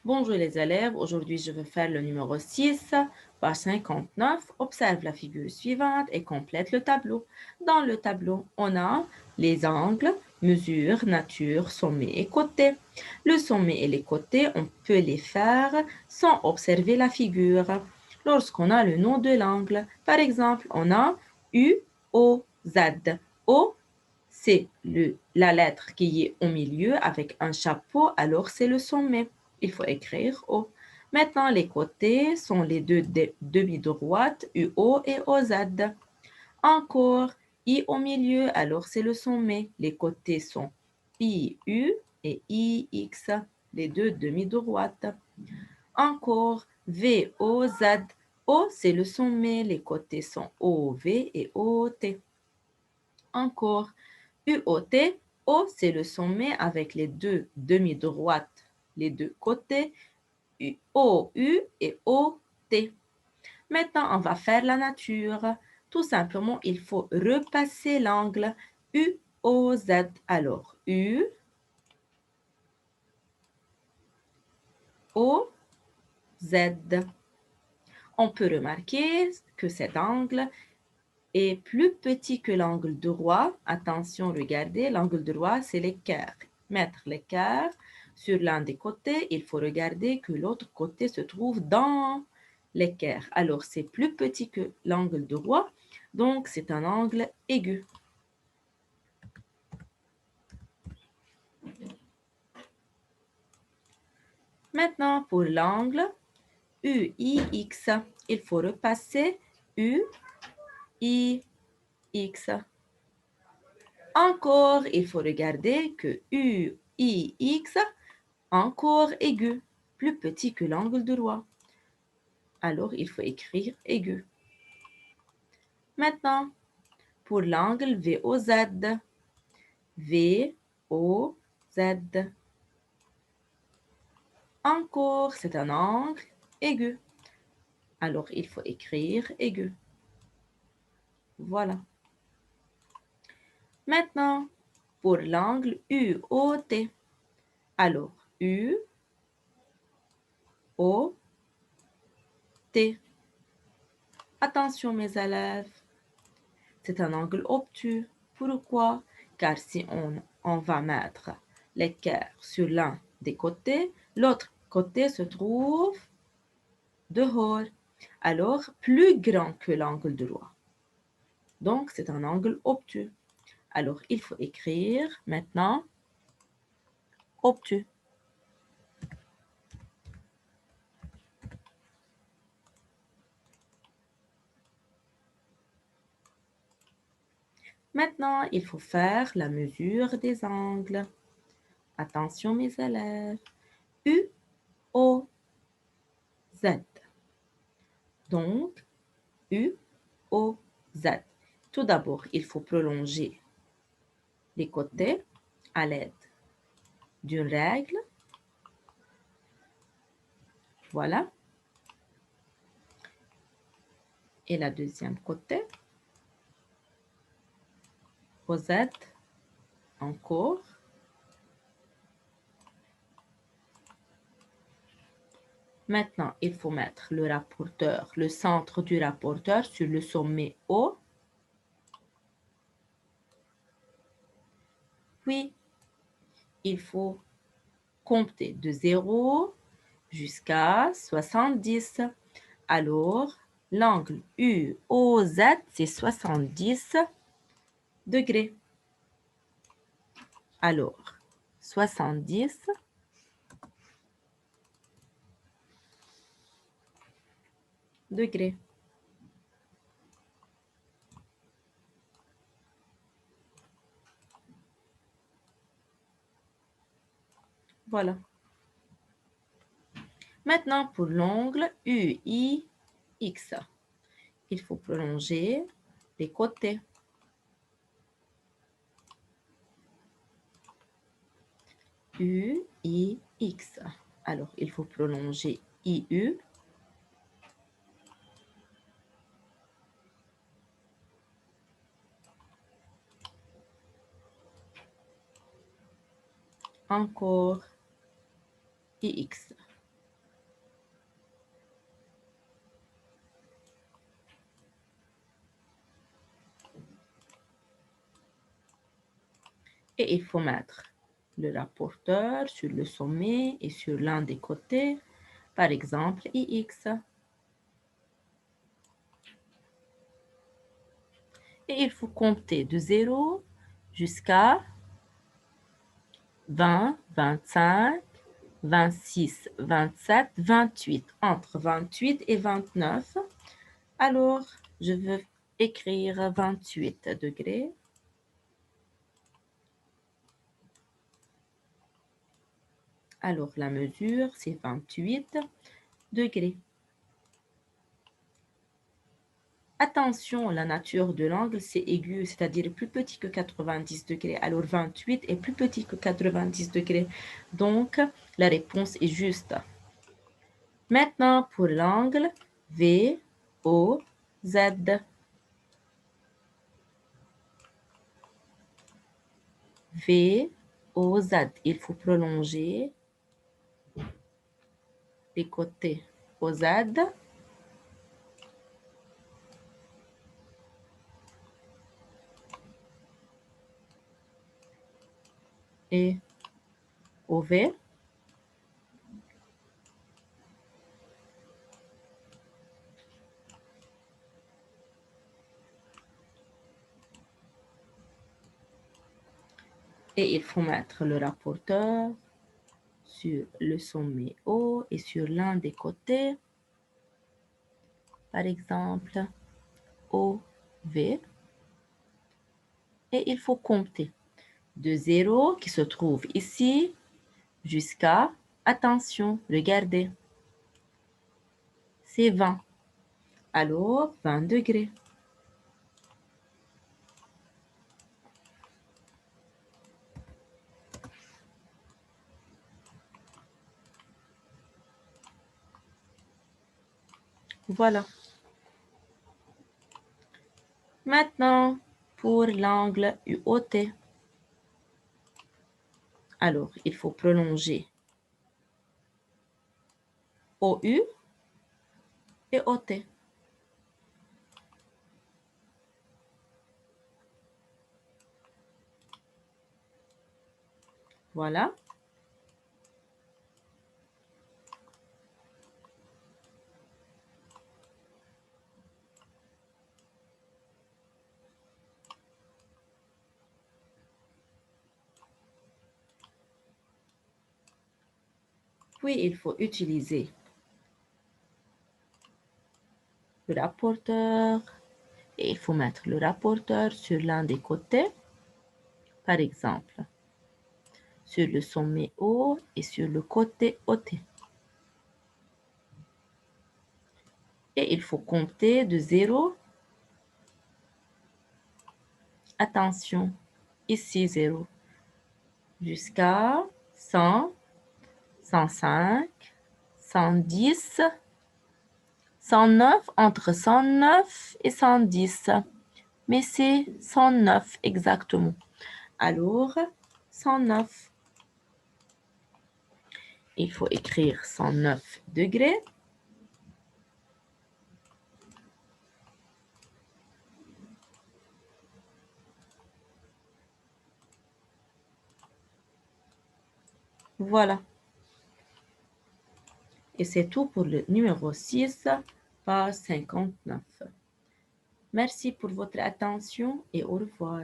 Bonjour les élèves, aujourd'hui je vais faire le numéro 6, page 59. Observe la figure suivante et complète le tableau. Dans le tableau, on a les angles, mesure, nature, sommet et côté. Le sommet et les côtés, on peut les faire sans observer la figure. Lorsqu'on a le nom de l'angle, par exemple, on a U, O, Z. O, c'est la lettre qui est au milieu avec un chapeau, alors c'est le sommet. Il faut écrire O. Maintenant, les côtés sont les deux demi-droites, UO et OZ. Encore, I au milieu, alors c'est le sommet. Les côtés sont IU et IX, les deux demi-droites. Encore, VOZ. O, c'est le sommet. Les côtés sont OV et OT. Encore, UOT, O, c'est le sommet avec les deux demi-droites, les deux côtés, OU et OT. Maintenant, on va faire la nature. Tout simplement, il faut repasser l'angle UOZ. Alors, U, O, Z. On peut remarquer que cet angle est plus petit que l'angle droit. Attention, regardez, l'angle droit, c'est l'équerre. Mettre l'équerre sur l'un des côtés, il faut regarder que l'autre côté se trouve dans l'équerre. Alors, c'est plus petit que l'angle droit, donc c'est un angle aigu. Maintenant, pour l'angle UIX, il faut repasser UIX. Encore, il faut regarder que UIX, encore aigu, plus petit que l'angle droit. Alors, il faut écrire aigu. Maintenant, pour l'angle VOZ. VOZ. Encore, c'est un angle aigu. Alors, il faut écrire aigu. Voilà. Maintenant, pour l'angle UOT. Alors, UOT. Attention mes élèves, c'est un angle obtus. Pourquoi? Car si on va mettre l'équerre sur l'un des côtés, l'autre côté se trouve dehors, alors plus grand que l'angle droit. Donc, c'est un angle obtus. Alors, il faut écrire maintenant obtus. Maintenant, il faut faire la mesure des angles. Attention mes élèves. U, O, Z. Donc, U, O, Z. Tout d'abord, il faut prolonger les côtés à l'aide d'une règle. Voilà. Et la deuxième côté, OZ, encore. Maintenant, il faut mettre le rapporteur, le centre du rapporteur sur le sommet O. Puis, il faut compter de 0 jusqu'à 70. Alors, l'angle UOZ, c'est 70 degrés. Alors, 70 degrés. Voilà. Maintenant, pour l'angle UIX, il faut prolonger les côtés. UIX. Alors, il faut prolonger IU. Encore IX. Et il faut mettre le rapporteur sur le sommet et sur l'un des côtés, par exemple IX. Et il faut compter de 0 jusqu'à 20, 25, 26, 27, 28. Entre 28 et 29. Alors, je veux écrire 28 degrés. Alors, la mesure, c'est 28 degrés. Attention, la nature de l'angle, c'est aigu, c'est-à-dire plus petit que 90 degrés. Alors, 28 est plus petit que 90 degrés. Donc, la réponse est juste. Maintenant, pour l'angle VOZ. VOZ. Il faut prolonger les côtés OZ. Et OV. Et il faut mettre le rapporteur sur le sommet O et sur l'un des côtés, par exemple OV. Et il faut compter de 0 qui se trouve ici jusqu'à, attention, regardez, c'est 20. Alors, 20 degrés. Voilà. Maintenant, pour l'angle UOT. Alors, il faut prolonger OU et OT. Voilà. Puis, il faut utiliser le rapporteur et il faut mettre le rapporteur sur l'un des côtés, par exemple, sur le sommet O et sur le côté OT. Et il faut compter de 0, attention, ici 0, jusqu'à 100, 105, 110, 109, entre 109 et 110. Mais c'est 109 exactement. Alors, 109. Il faut écrire 109 degrés. Voilà. Et c'est tout pour le numéro 6, page 59. Merci pour votre attention et au revoir.